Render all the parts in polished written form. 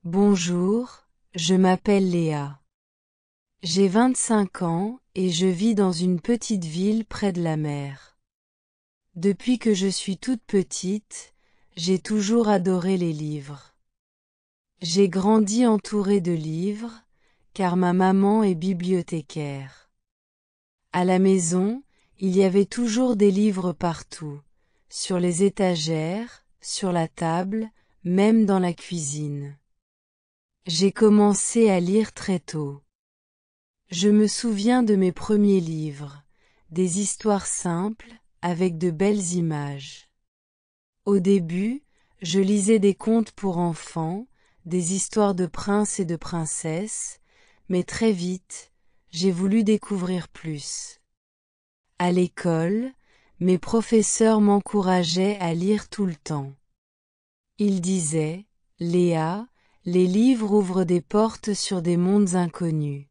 Bonjour, je m'appelle Léa. J'ai 25 ans et je vis dans une petite ville près de la mer. Depuis que je suis toute petite, j'ai toujours adoré les livres. J'ai grandi entourée de livres, car ma maman est bibliothécaire. À la maison, il y avait toujours des livres partout, sur les étagères, sur la table, même dans la cuisine. J'ai commencé à lire très tôt. Je me souviens de mes premiers livres, des histoires simples, avec de belles images. Au début, je lisais des contes pour enfants, des histoires de princes et de princesses, mais très vite, j'ai voulu découvrir plus. À l'école, mes professeurs m'encourageaient à lire tout le temps. Ils disaient, Léa, les livres ouvrent des portes sur des mondes inconnus.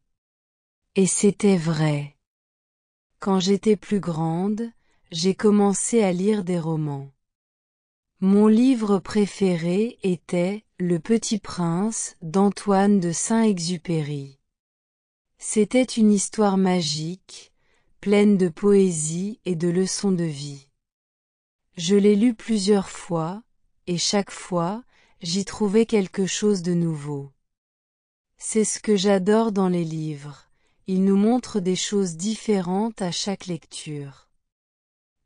Et c'était vrai. Quand j'étais plus grande, j'ai commencé à lire des romans. Mon livre préféré était Le Petit Prince d'Antoine de Saint-Exupéry. C'était une histoire magique, pleine de poésie et de leçons de vie. Je l'ai lu plusieurs fois, et chaque fois, j'y trouvais quelque chose de nouveau. C'est ce que j'adore dans les livres. Ils nous montrent des choses différentes à chaque lecture.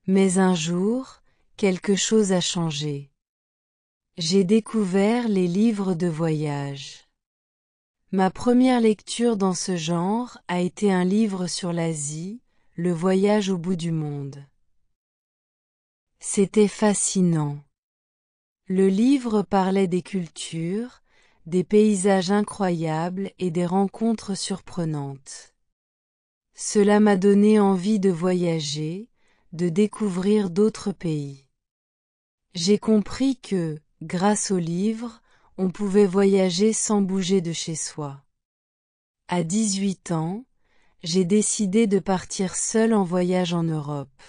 Mais un jour, quelque chose a changé. J'ai découvert les livres de voyage. Ma première lecture dans ce genre a été un livre sur l'Asie, Le voyage au bout du monde. C'était fascinant. Le livre parlait des cultures, des paysages incroyables et des rencontres surprenantes. Cela m'a donné envie de voyager, de découvrir d'autres pays. J'ai compris que, grâce au livre, on pouvait voyager sans bouger de chez soi. À 18 ans, j'ai décidé de partir seule en voyage en Europe.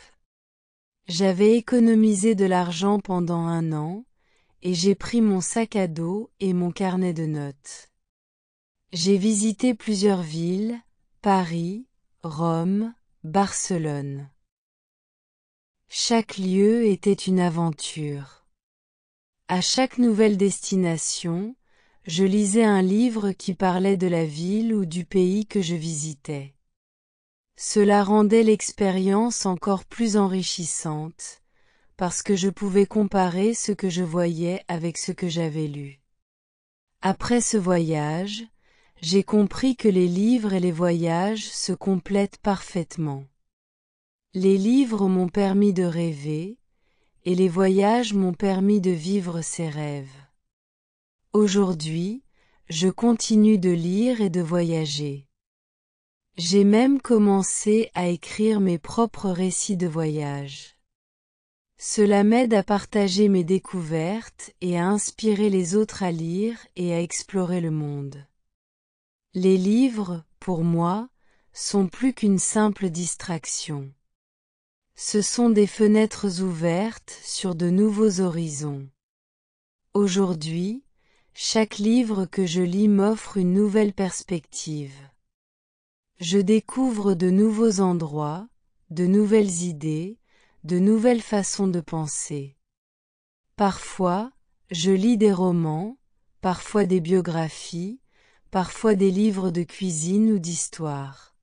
J'avais économisé de l'argent pendant 1 an, et j'ai pris mon sac à dos et mon carnet de notes. J'ai visité plusieurs villes, Paris, Rome, Barcelone. Chaque lieu était une aventure. À chaque nouvelle destination, je lisais un livre qui parlait de la ville ou du pays que je visitais. Cela rendait l'expérience encore plus enrichissante, parce que je pouvais comparer ce que je voyais avec ce que j'avais lu. Après ce voyage, j'ai compris que les livres et les voyages se complètent parfaitement. Les livres m'ont permis de rêver, et les voyages m'ont permis de vivre ces rêves. Aujourd'hui, je continue de lire et de voyager. J'ai même commencé à écrire mes propres récits de voyage. Cela m'aide à partager mes découvertes et à inspirer les autres à lire et à explorer le monde. Les livres, pour moi, sont plus qu'une simple distraction. Ce sont des fenêtres ouvertes sur de nouveaux horizons. Aujourd'hui, chaque livre que je lis m'offre une nouvelle perspective. Je découvre de nouveaux endroits, de nouvelles idées, de nouvelles façons de penser. Parfois, je lis des romans, parfois des biographies, parfois des livres de cuisine ou d'histoire.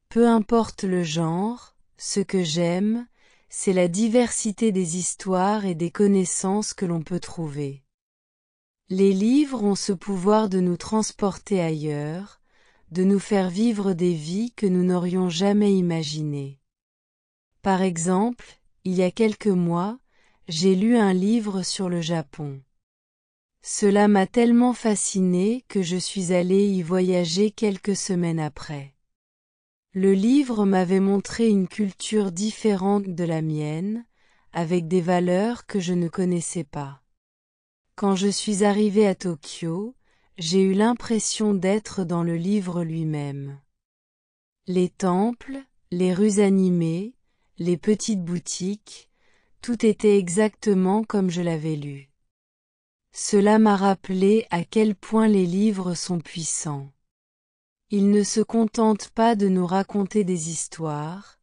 Peu importe le genre, ce que j'aime, c'est la diversité des histoires et des connaissances que l'on peut trouver. Les livres ont ce pouvoir de nous transporter ailleurs, de nous faire vivre des vies que nous n'aurions jamais imaginées. Par exemple, il y a quelques mois, j'ai lu un livre sur le Japon. Cela m'a tellement fascinée que je suis allée y voyager quelques semaines après. Le livre m'avait montré une culture différente de la mienne, avec des valeurs que je ne connaissais pas. Quand je suis arrivée à Tokyo, j'ai eu l'impression d'être dans le livre lui-même. Les temples, les rues animées, les petites boutiques, tout était exactement comme je l'avais lu. Cela m'a rappelé à quel point les livres sont puissants. Ils ne se contentent pas de nous raconter des histoires,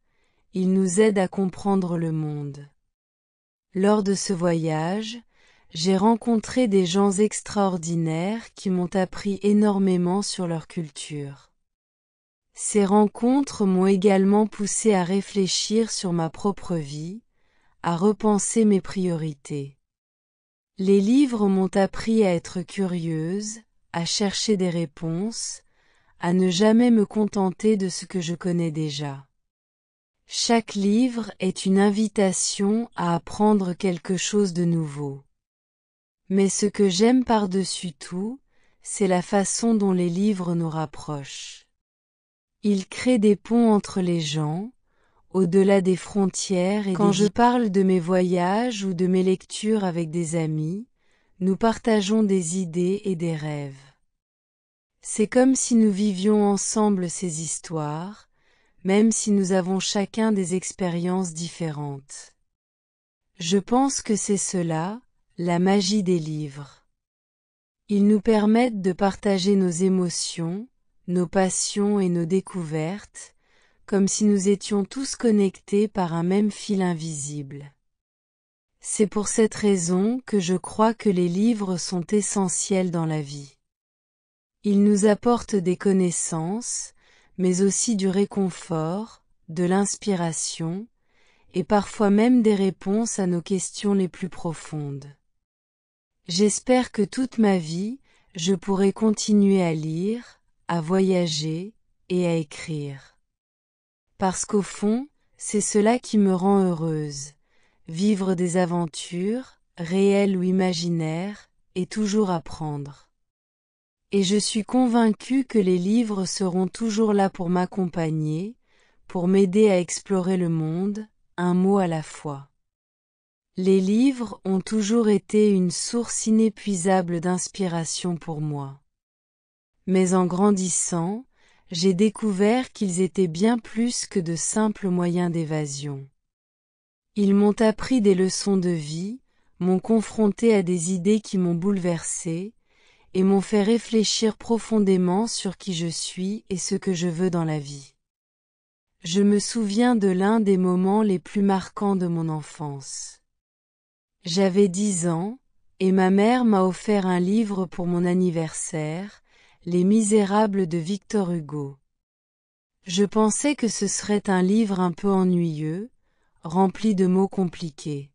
ils nous aident à comprendre le monde. Lors de ce voyage, j'ai rencontré des gens extraordinaires qui m'ont appris énormément sur leur culture. Ces rencontres m'ont également poussé à réfléchir sur ma propre vie, à repenser mes priorités. Les livres m'ont appris à être curieuse, à chercher des réponses, à ne jamais me contenter de ce que je connais déjà. Chaque livre est une invitation à apprendre quelque chose de nouveau. Mais ce que j'aime par-dessus tout, c'est la façon dont les livres nous rapprochent. Ils créent des ponts entre les gens, au-delà des frontières et quand je parle de mes voyages ou de mes lectures avec des amis, nous partageons des idées et des rêves. C'est comme si nous vivions ensemble ces histoires, même si nous avons chacun des expériences différentes. Je pense que c'est cela, la magie des livres. Ils nous permettent de partager nos émotions, nos passions et nos découvertes, comme si nous étions tous connectés par un même fil invisible. C'est pour cette raison que je crois que les livres sont essentiels dans la vie. Ils nous apportent des connaissances, mais aussi du réconfort, de l'inspiration, et parfois même des réponses à nos questions les plus profondes. J'espère que toute ma vie, je pourrai continuer à lire, à voyager et à écrire. Parce qu'au fond, c'est cela qui me rend heureuse, vivre des aventures, réelles ou imaginaires, et toujours apprendre. Et je suis convaincue que les livres seront toujours là pour m'accompagner, pour m'aider à explorer le monde, un mot à la fois. Les livres ont toujours été une source inépuisable d'inspiration pour moi. Mais en grandissant, j'ai découvert qu'ils étaient bien plus que de simples moyens d'évasion. Ils m'ont appris des leçons de vie, m'ont confronté à des idées qui m'ont bouleversé, et m'ont fait réfléchir profondément sur qui je suis et ce que je veux dans la vie. Je me souviens de l'un des moments les plus marquants de mon enfance. J'avais 10 ans, et ma mère m'a offert un livre pour mon anniversaire, Les Misérables de Victor Hugo. Je pensais que ce serait un livre un peu ennuyeux, rempli de mots compliqués.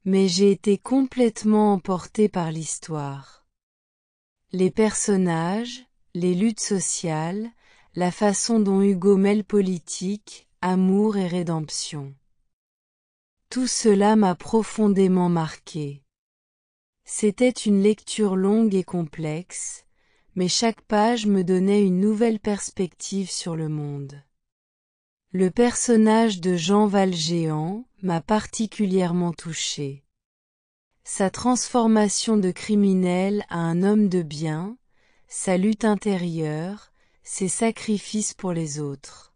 Mais j'ai été complètement emportée par l'histoire. Les personnages, les luttes sociales, la façon dont Hugo mêle politique, amour et rédemption. Tout cela m'a profondément marqué. C'était une lecture longue et complexe, mais chaque page me donnait une nouvelle perspective sur le monde. Le personnage de Jean Valjean m'a particulièrement touché. Sa transformation de criminel à un homme de bien, sa lutte intérieure, ses sacrifices pour les autres.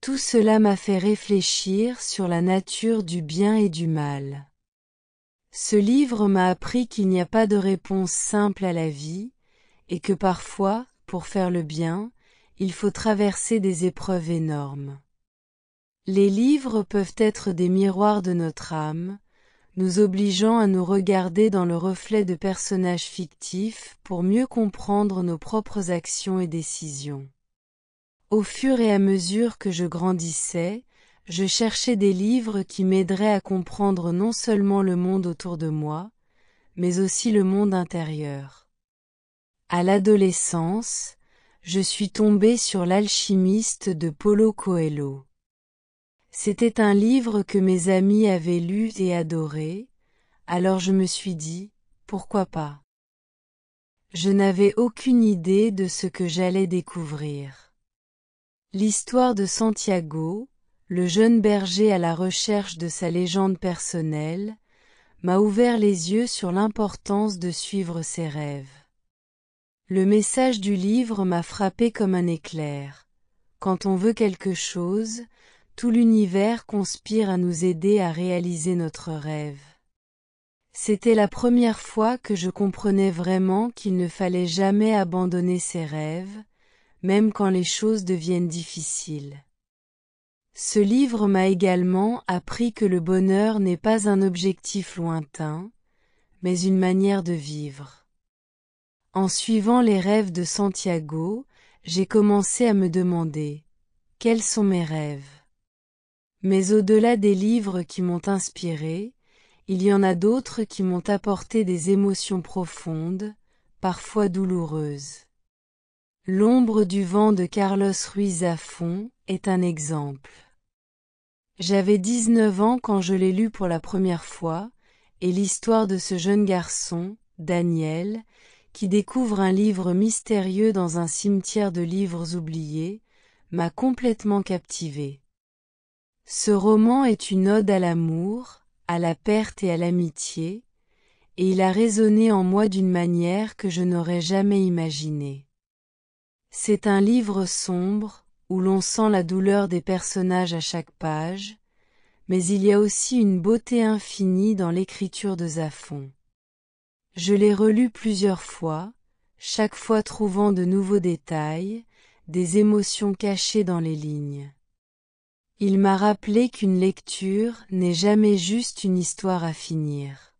Tout cela m'a fait réfléchir sur la nature du bien et du mal. Ce livre m'a appris qu'il n'y a pas de réponse simple à la vie, et que parfois, pour faire le bien, il faut traverser des épreuves énormes. Les livres peuvent être des miroirs de notre âme, nous obligeant à nous regarder dans le reflet de personnages fictifs pour mieux comprendre nos propres actions et décisions. Au fur et à mesure que je grandissais, je cherchais des livres qui m'aideraient à comprendre non seulement le monde autour de moi, mais aussi le monde intérieur. À l'adolescence, je suis tombée sur L'Alchimiste de Paulo Coelho. C'était un livre que mes amis avaient lu et adoré, alors je me suis dit, pourquoi pas? Je n'avais aucune idée de ce que j'allais découvrir. L'histoire de Santiago, le jeune berger à la recherche de sa légende personnelle, m'a ouvert les yeux sur l'importance de suivre ses rêves. Le message du livre m'a frappé comme un éclair. Quand on veut quelque chose, tout l'univers conspire à nous aider à réaliser notre rêve. C'était la première fois que je comprenais vraiment qu'il ne fallait jamais abandonner ses rêves, même quand les choses deviennent difficiles. Ce livre m'a également appris que le bonheur n'est pas un objectif lointain, mais une manière de vivre. En suivant les rêves de Santiago, j'ai commencé à me demander « Quels sont mes rêves ?» Mais au-delà des livres qui m'ont inspiré, il y en a d'autres qui m'ont apporté des émotions profondes, parfois douloureuses. L'ombre du vent de Carlos Ruiz Zafón est un exemple. J'avais 19 ans quand je l'ai lu pour la première fois, et l'histoire de ce jeune garçon, Daniel, qui découvre un livre mystérieux dans un cimetière de livres oubliés, m'a complètement captivé. Ce roman est une ode à l'amour, à la perte et à l'amitié, et il a résonné en moi d'une manière que je n'aurais jamais imaginée. C'est un livre sombre, où l'on sent la douleur des personnages à chaque page, mais il y a aussi une beauté infinie dans l'écriture de Zafón. Je l'ai relu plusieurs fois, chaque fois trouvant de nouveaux détails, des émotions cachées dans les lignes. Il m'a rappelé qu'une lecture n'est jamais juste une histoire à finir.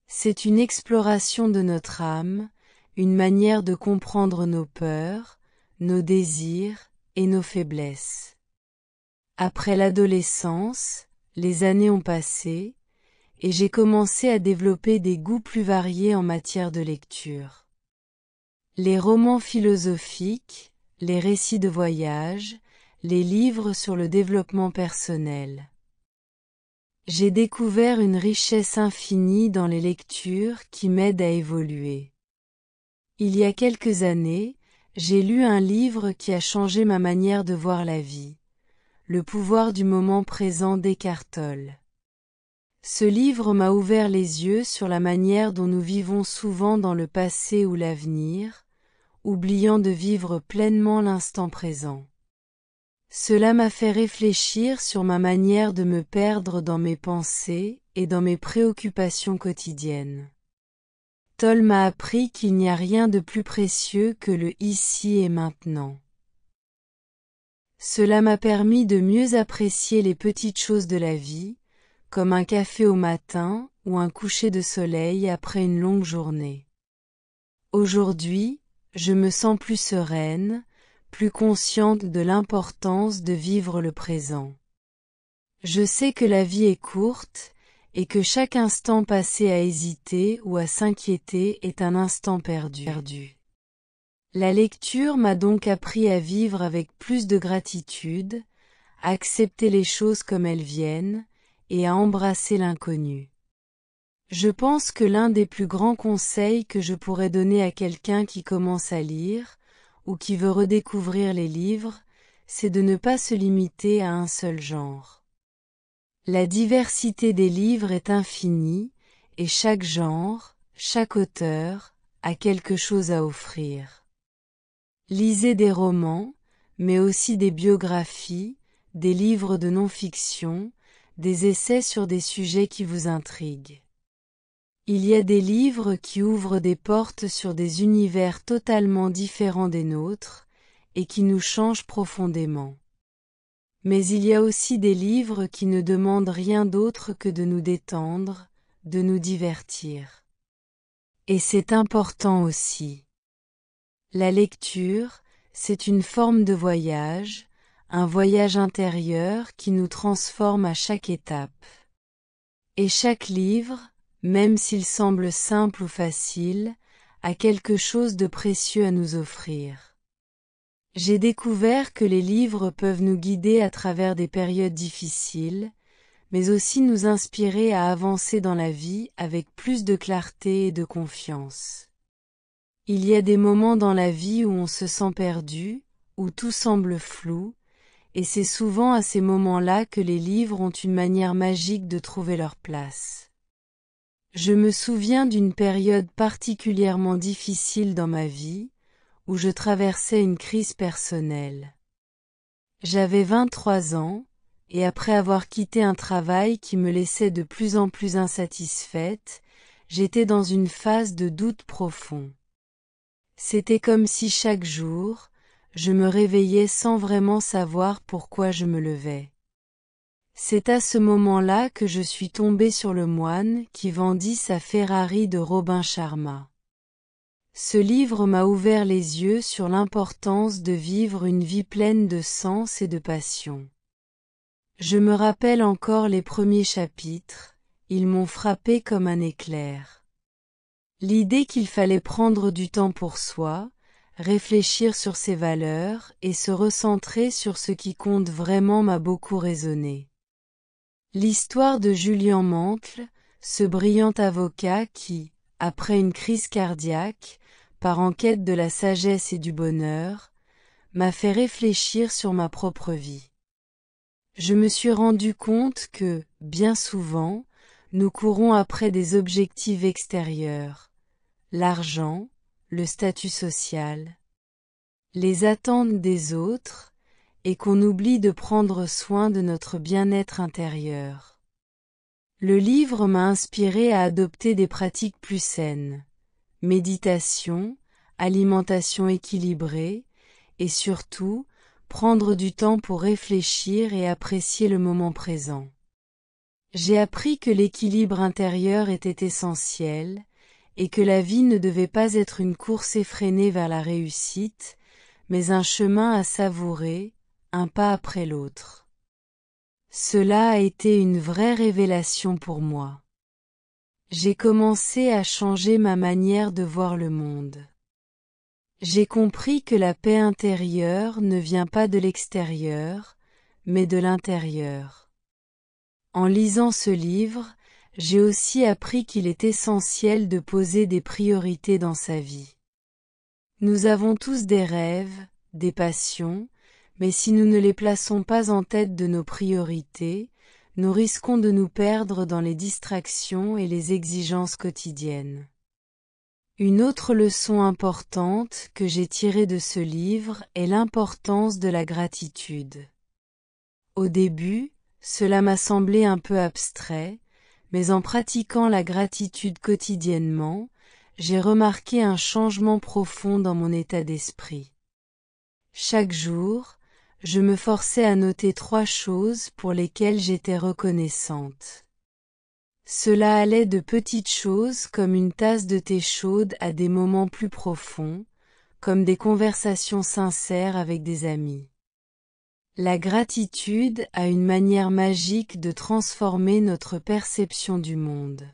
C'est une exploration de notre âme, une manière de comprendre nos peurs, nos désirs et nos faiblesses. Après l'adolescence, les années ont passé, et j'ai commencé à développer des goûts plus variés en matière de lecture. Les romans philosophiques, les récits de voyage, les livres sur le développement personnel. J'ai découvert une richesse infinie dans les lectures qui m'aident à évoluer. Il y a quelques années, j'ai lu un livre qui a changé ma manière de voir la vie. Le pouvoir du moment présent d'Eckhart Tolle. Ce livre m'a ouvert les yeux sur la manière dont nous vivons souvent dans le passé ou l'avenir, oubliant de vivre pleinement l'instant présent. Cela m'a fait réfléchir sur ma manière de me perdre dans mes pensées et dans mes préoccupations quotidiennes. Tolle m'a appris qu'il n'y a rien de plus précieux que le ici et maintenant. Cela m'a permis de mieux apprécier les petites choses de la vie, comme un café au matin ou un coucher de soleil après une longue journée. Aujourd'hui, je me sens plus sereine, plus consciente de l'importance de vivre le présent. Je sais que la vie est courte, et que chaque instant passé à hésiter ou à s'inquiéter est un instant perdu. La lecture m'a donc appris à vivre avec plus de gratitude, à accepter les choses comme elles viennent, et à embrasser l'inconnu. Je pense que l'un des plus grands conseils que je pourrais donner à quelqu'un qui commence à lire, ou qui veut redécouvrir les livres, c'est de ne pas se limiter à un seul genre. La diversité des livres est infinie, et chaque genre, chaque auteur, a quelque chose à offrir. Lisez des romans, mais aussi des biographies, des livres de non-fiction, des essais sur des sujets qui vous intriguent. Il y a des livres qui ouvrent des portes sur des univers totalement différents des nôtres, et qui nous changent profondément. Mais il y a aussi des livres qui ne demandent rien d'autre que de nous détendre, de nous divertir. Et c'est important aussi. La lecture, c'est une forme de voyage, un voyage intérieur qui nous transforme à chaque étape. Et chaque livre, même s'il semble simple ou facile, a quelque chose de précieux à nous offrir. J'ai découvert que les livres peuvent nous guider à travers des périodes difficiles, mais aussi nous inspirer à avancer dans la vie avec plus de clarté et de confiance. Il y a des moments dans la vie où on se sent perdu, où tout semble flou, et c'est souvent à ces moments-là que les livres ont une manière magique de trouver leur place. Je me souviens d'une période particulièrement difficile dans ma vie, où je traversais une crise personnelle. J'avais 23 ans, et après avoir quitté un travail qui me laissait de plus en plus insatisfaite, j'étais dans une phase de doute profond. C'était comme si chaque jour, je me réveillais sans vraiment savoir pourquoi je me levais. C'est à ce moment-là que je suis tombée sur le moine qui vendit sa Ferrari de Robin Sharma. Ce livre m'a ouvert les yeux sur l'importance de vivre une vie pleine de sens et de passion. Je me rappelle encore les premiers chapitres, ils m'ont frappé comme un éclair. L'idée qu'il fallait prendre du temps pour soi, réfléchir sur ses valeurs et se recentrer sur ce qui compte vraiment m'a beaucoup résonné. L'histoire de Julien Mantle, ce brillant avocat qui, après une crise cardiaque, part en quête de la sagesse et du bonheur, m'a fait réfléchir sur ma propre vie. Je me suis rendu compte que, bien souvent, nous courons après des objectifs extérieurs, l'argent, le statut social, les attentes des autres, et qu'on oublie de prendre soin de notre bien-être intérieur. Le livre m'a inspiré à adopter des pratiques plus saines, méditation, alimentation équilibrée, et surtout, prendre du temps pour réfléchir et apprécier le moment présent. J'ai appris que l'équilibre intérieur était essentiel, et que la vie ne devait pas être une course effrénée vers la réussite, mais un chemin à savourer, un pas après l'autre. Cela a été une vraie révélation pour moi. J'ai commencé à changer ma manière de voir le monde. J'ai compris que la paix intérieure ne vient pas de l'extérieur, mais de l'intérieur. En lisant ce livre, j'ai aussi appris qu'il est essentiel de poser des priorités dans sa vie. Nous avons tous des rêves, des passions, mais si nous ne les plaçons pas en tête de nos priorités, nous risquons de nous perdre dans les distractions et les exigences quotidiennes. Une autre leçon importante que j'ai tirée de ce livre est l'importance de la gratitude. Au début, cela m'a semblé un peu abstrait, mais en pratiquant la gratitude quotidiennement, j'ai remarqué un changement profond dans mon état d'esprit. Chaque jour, je me forçais à noter 3 choses pour lesquelles j'étais reconnaissante. Cela allait de petites choses comme une tasse de thé chaude à des moments plus profonds, comme des conversations sincères avec des amis. La gratitude a une manière magique de transformer notre perception du monde.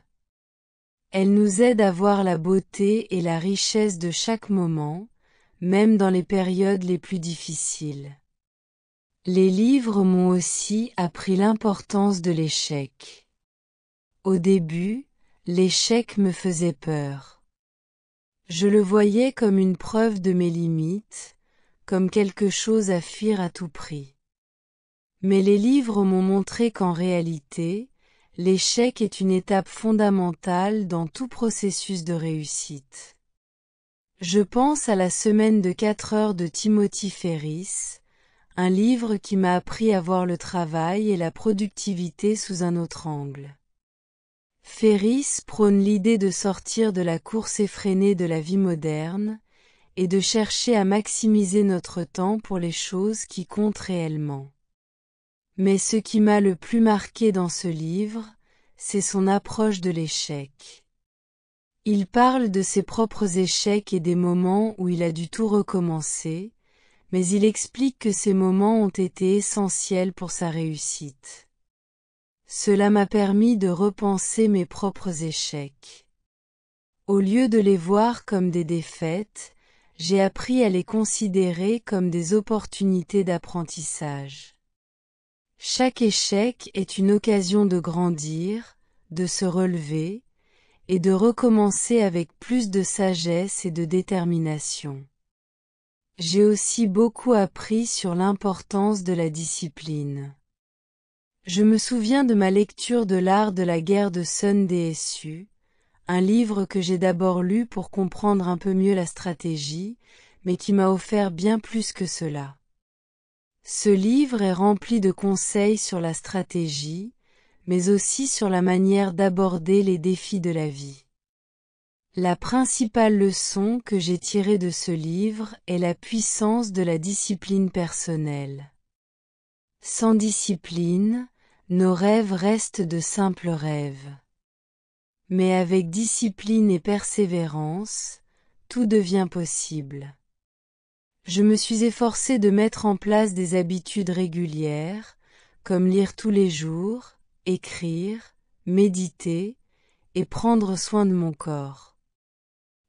Elle nous aide à voir la beauté et la richesse de chaque moment, même dans les périodes les plus difficiles. Les livres m'ont aussi appris l'importance de l'échec. Au début, l'échec me faisait peur. Je le voyais comme une preuve de mes limites, comme quelque chose à fuir à tout prix. Mais les livres m'ont montré qu'en réalité, l'échec est une étape fondamentale dans tout processus de réussite. Je pense à la semaine de 4 heures de Timothy Ferriss, un livre qui m'a appris à voir le travail et la productivité sous un autre angle. Ferriss prône l'idée de sortir de la course effrénée de la vie moderne, et de chercher à maximiser notre temps pour les choses qui comptent réellement. Mais ce qui m'a le plus marqué dans ce livre, c'est son approche de l'échec. Il parle de ses propres échecs et des moments où il a dû tout recommencer, mais il explique que ces moments ont été essentiels pour sa réussite. Cela m'a permis de repenser mes propres échecs. Au lieu de les voir comme des défaites, j'ai appris à les considérer comme des opportunités d'apprentissage. Chaque échec est une occasion de grandir, de se relever, et de recommencer avec plus de sagesse et de détermination. J'ai aussi beaucoup appris sur l'importance de la discipline. Je me souviens de ma lecture de l'art de la guerre de Sun Tzu, un livre que j'ai d'abord lu pour comprendre un peu mieux la stratégie, mais qui m'a offert bien plus que cela. Ce livre est rempli de conseils sur la stratégie, mais aussi sur la manière d'aborder les défis de la vie. La principale leçon que j'ai tirée de ce livre est la puissance de la discipline personnelle. Sans discipline, nos rêves restent de simples rêves. Mais avec discipline et persévérance, tout devient possible. Je me suis efforcée de mettre en place des habitudes régulières, comme lire tous les jours, écrire, méditer, et prendre soin de mon corps.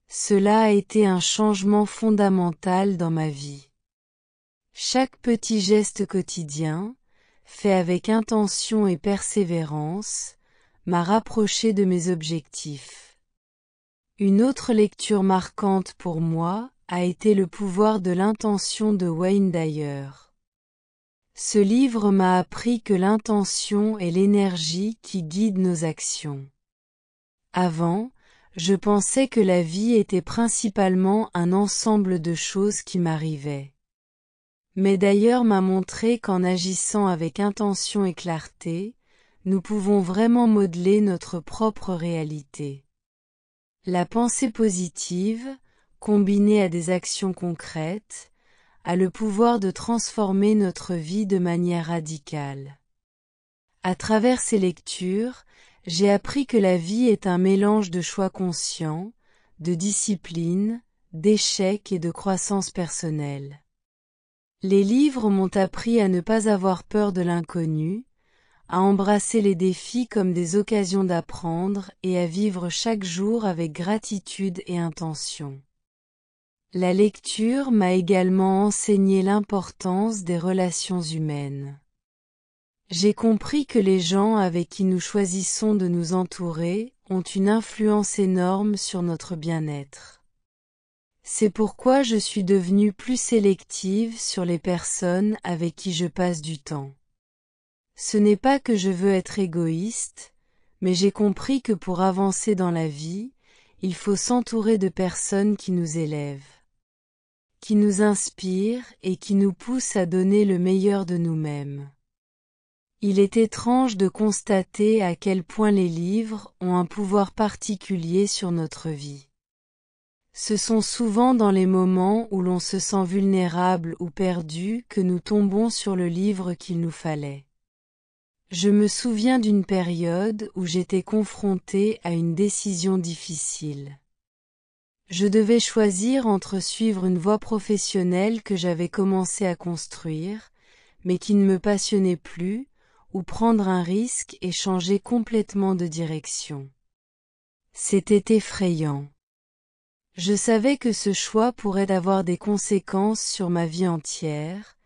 Cela a été un changement fondamental dans ma vie. Chaque petit geste quotidien, fait avec intention et persévérance, m'a rapproché de mes objectifs. Une autre lecture marquante pour moi a été Le pouvoir de l'intention de Wayne Dyer. Ce livre m'a appris que l'intention est l'énergie qui guide nos actions. Avant, je pensais que la vie était principalement un ensemble de choses qui m'arrivaient. Mais Dyer m'a montré qu'en agissant avec intention et clarté, nous pouvons vraiment modeler notre propre réalité. La pensée positive, combinée à des actions concrètes, a le pouvoir de transformer notre vie de manière radicale. À travers ces lectures, j'ai appris que la vie est un mélange de choix conscients, de discipline, d'échecs et de croissance personnelle. Les livres m'ont appris à ne pas avoir peur de l'inconnu, à embrasser les défis comme des occasions d'apprendre et à vivre chaque jour avec gratitude et intention. La lecture m'a également enseigné l'importance des relations humaines. J'ai compris que les gens avec qui nous choisissons de nous entourer ont une influence énorme sur notre bien-être. C'est pourquoi je suis devenue plus sélective sur les personnes avec qui je passe du temps. Ce n'est pas que je veux être égoïste, mais j'ai compris que pour avancer dans la vie, il faut s'entourer de personnes qui nous élèvent, qui nous inspirent et qui nous poussent à donner le meilleur de nous-mêmes. Il est étrange de constater à quel point les livres ont un pouvoir particulier sur notre vie. Ce sont souvent dans les moments où l'on se sent vulnérable ou perdu que nous tombons sur le livre qu'il nous fallait. Je me souviens d'une période où j'étais confrontée à une décision difficile. Je devais choisir entre suivre une voie professionnelle que j'avais commencé à construire, mais qui ne me passionnait plus, ou prendre un risque et changer complètement de direction. C'était effrayant. Je savais que ce choix pourrait avoir des conséquences sur ma vie entière,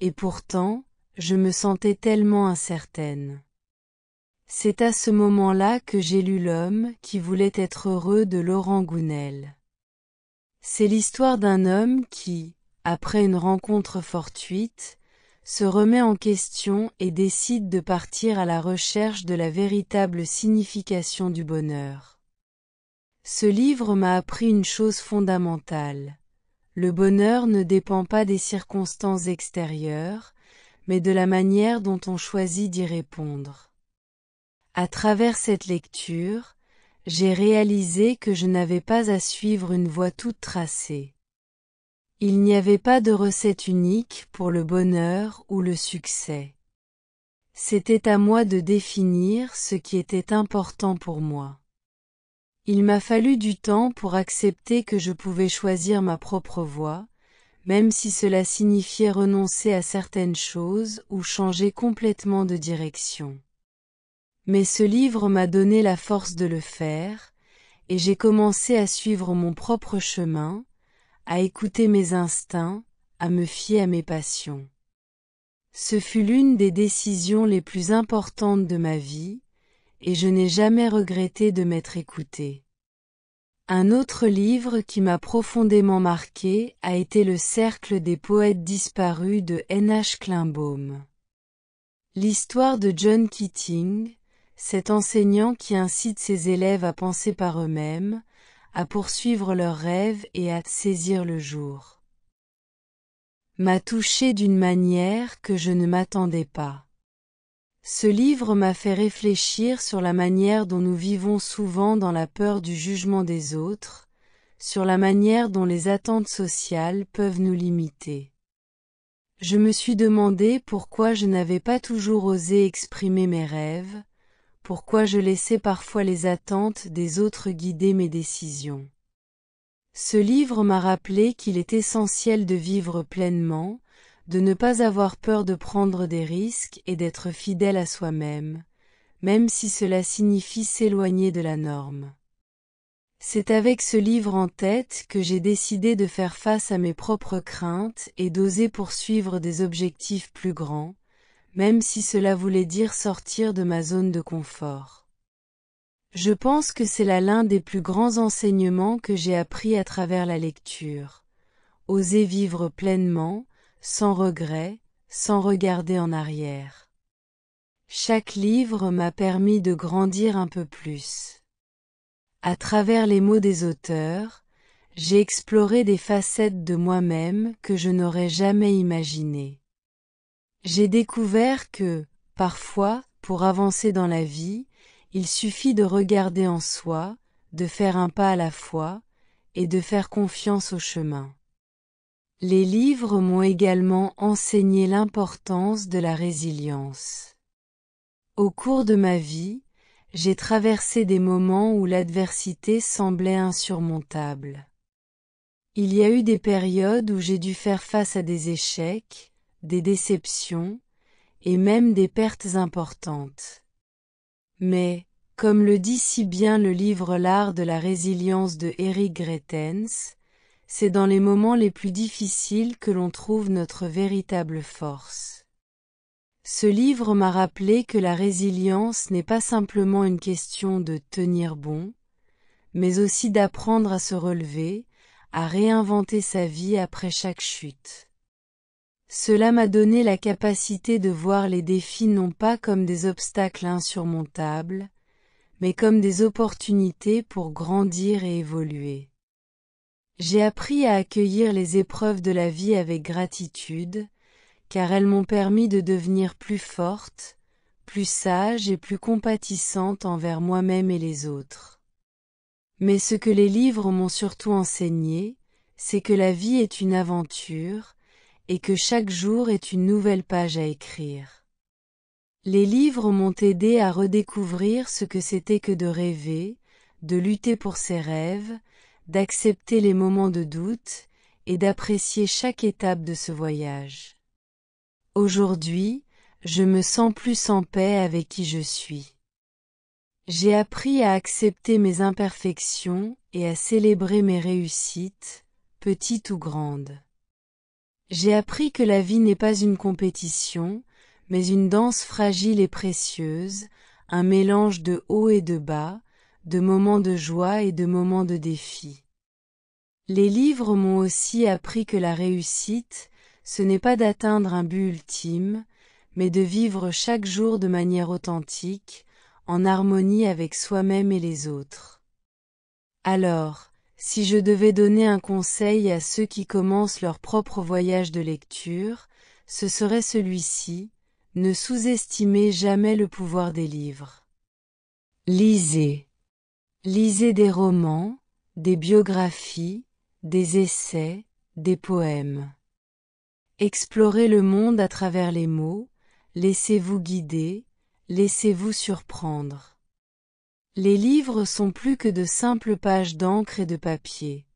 et pourtant, je me sentais tellement incertaine. C'est à ce moment-là que j'ai lu L'homme qui voulait être heureux de Laurent Gounel. C'est l'histoire d'un homme qui, après une rencontre fortuite, se remet en question et décide de partir à la recherche de la véritable signification du bonheur. Ce livre m'a appris une chose fondamentale. Le bonheur ne dépend pas des circonstances extérieures, mais de la manière dont on choisit d'y répondre. À travers cette lecture, j'ai réalisé que je n'avais pas à suivre une voie toute tracée. Il n'y avait pas de recette unique pour le bonheur ou le succès. C'était à moi de définir ce qui était important pour moi. Il m'a fallu du temps pour accepter que je pouvais choisir ma propre voie, même si cela signifiait renoncer à certaines choses ou changer complètement de direction. Mais ce livre m'a donné la force de le faire, et j'ai commencé à suivre mon propre chemin, à écouter mes instincts, à me fier à mes passions. Ce fut l'une des décisions les plus importantes de ma vie, et je n'ai jamais regretté de m'être écoutée. Un autre livre qui m'a profondément marqué a été Le cercle des poètes disparus de N.H. Kleinbaum. L'histoire de John Keating, cet enseignant qui incite ses élèves à penser par eux-mêmes, à poursuivre leurs rêves et à saisir le jour. m'a touché d'une manière que je ne m'attendais pas. Ce livre m'a fait réfléchir sur la manière dont nous vivons souvent dans la peur du jugement des autres, sur la manière dont les attentes sociales peuvent nous limiter. Je me suis demandé pourquoi je n'avais pas toujours osé exprimer mes rêves, pourquoi je laissais parfois les attentes des autres guider mes décisions. Ce livre m'a rappelé qu'il est essentiel de vivre pleinement, de ne pas avoir peur de prendre des risques et d'être fidèle à soi-même, même si cela signifie s'éloigner de la norme. C'est avec ce livre en tête que j'ai décidé de faire face à mes propres craintes et d'oser poursuivre des objectifs plus grands, même si cela voulait dire sortir de ma zone de confort. Je pense que c'est là l'un des plus grands enseignements que j'ai appris à travers la lecture. Oser vivre pleinement, sans regret, sans regarder en arrière. Chaque livre m'a permis de grandir un peu plus. À travers les mots des auteurs, j'ai exploré des facettes de moi-même que je n'aurais jamais imaginées. J'ai découvert que, parfois, pour avancer dans la vie, il suffit de regarder en soi, de faire un pas à la fois, et de faire confiance au chemin. Les livres m'ont également enseigné l'importance de la résilience. Au cours de ma vie, j'ai traversé des moments où l'adversité semblait insurmontable. Il y a eu des périodes où j'ai dû faire face à des échecs, des déceptions, et même des pertes importantes. Mais, comme le dit si bien le livre L'art de la résilience de Eric Greitens, c'est dans les moments les plus difficiles que l'on trouve notre véritable force. Ce livre m'a rappelé que la résilience n'est pas simplement une question de tenir bon, mais aussi d'apprendre à se relever, à réinventer sa vie après chaque chute. Cela m'a donné la capacité de voir les défis non pas comme des obstacles insurmontables, mais comme des opportunités pour grandir et évoluer. J'ai appris à accueillir les épreuves de la vie avec gratitude, car elles m'ont permis de devenir plus forte, plus sage et plus compatissante envers moi-même et les autres. Mais ce que les livres m'ont surtout enseigné, c'est que la vie est une aventure, et que chaque jour est une nouvelle page à écrire. Les livres m'ont aidé à redécouvrir ce que c'était que de rêver, de lutter pour ses rêves, d'accepter les moments de doute, et d'apprécier chaque étape de ce voyage. Aujourd'hui, je me sens plus en paix avec qui je suis. J'ai appris à accepter mes imperfections et à célébrer mes réussites, petites ou grandes. J'ai appris que la vie n'est pas une compétition, mais une danse fragile et précieuse, un mélange de haut et de bas, de moments de joie et de moments de défi. Les livres m'ont aussi appris que la réussite, ce n'est pas d'atteindre un but ultime, mais de vivre chaque jour de manière authentique, en harmonie avec soi-même et les autres. Alors, si je devais donner un conseil à ceux qui commencent leur propre voyage de lecture, ce serait celui-ci: ne sous-estimez jamais le pouvoir des livres. Lisez. Lisez des romans, des biographies, des essais, des poèmes. Explorez le monde à travers les mots, laissez-vous guider, laissez-vous surprendre. Les livres sont plus que de simples pages d'encre et de papier.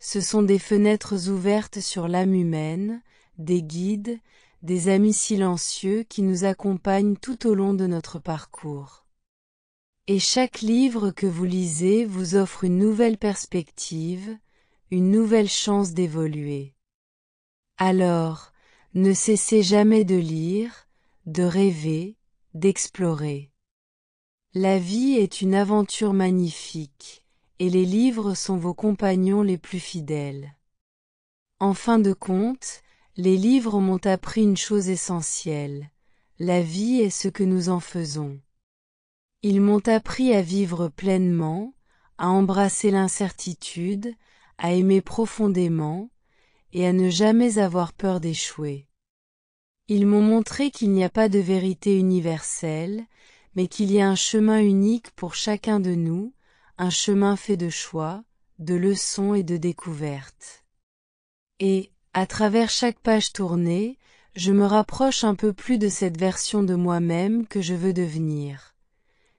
Ce sont des fenêtres ouvertes sur l'âme humaine, des guides, des amis silencieux qui nous accompagnent tout au long de notre parcours. Et chaque livre que vous lisez vous offre une nouvelle perspective, une nouvelle chance d'évoluer. Alors, ne cessez jamais de lire, de rêver, d'explorer. La vie est une aventure magnifique, et les livres sont vos compagnons les plus fidèles. En fin de compte, les livres m'ont appris une chose essentielle: la vie est ce que nous en faisons. Ils m'ont appris à vivre pleinement, à embrasser l'incertitude, à aimer profondément, et à ne jamais avoir peur d'échouer. Ils m'ont montré qu'il n'y a pas de vérité universelle, mais qu'il y a un chemin unique pour chacun de nous, un chemin fait de choix, de leçons et de découvertes. Et, à travers chaque page tournée, je me rapproche un peu plus de cette version de moi-même que je veux devenir.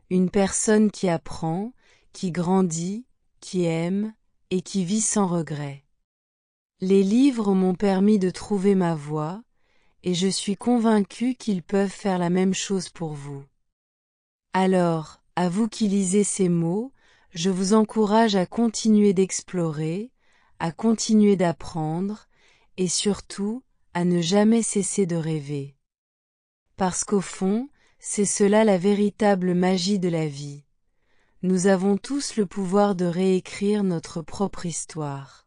Une personne qui apprend, qui grandit, qui aime, et qui vit sans regret. Les livres m'ont permis de trouver ma voie, et je suis convaincue qu'ils peuvent faire la même chose pour vous. Alors, à vous qui lisez ces mots, je vous encourage à continuer d'explorer, à continuer d'apprendre, et surtout, à ne jamais cesser de rêver. Parce qu'au fond, c'est cela la véritable magie de la vie. Nous avons tous le pouvoir de réécrire notre propre histoire.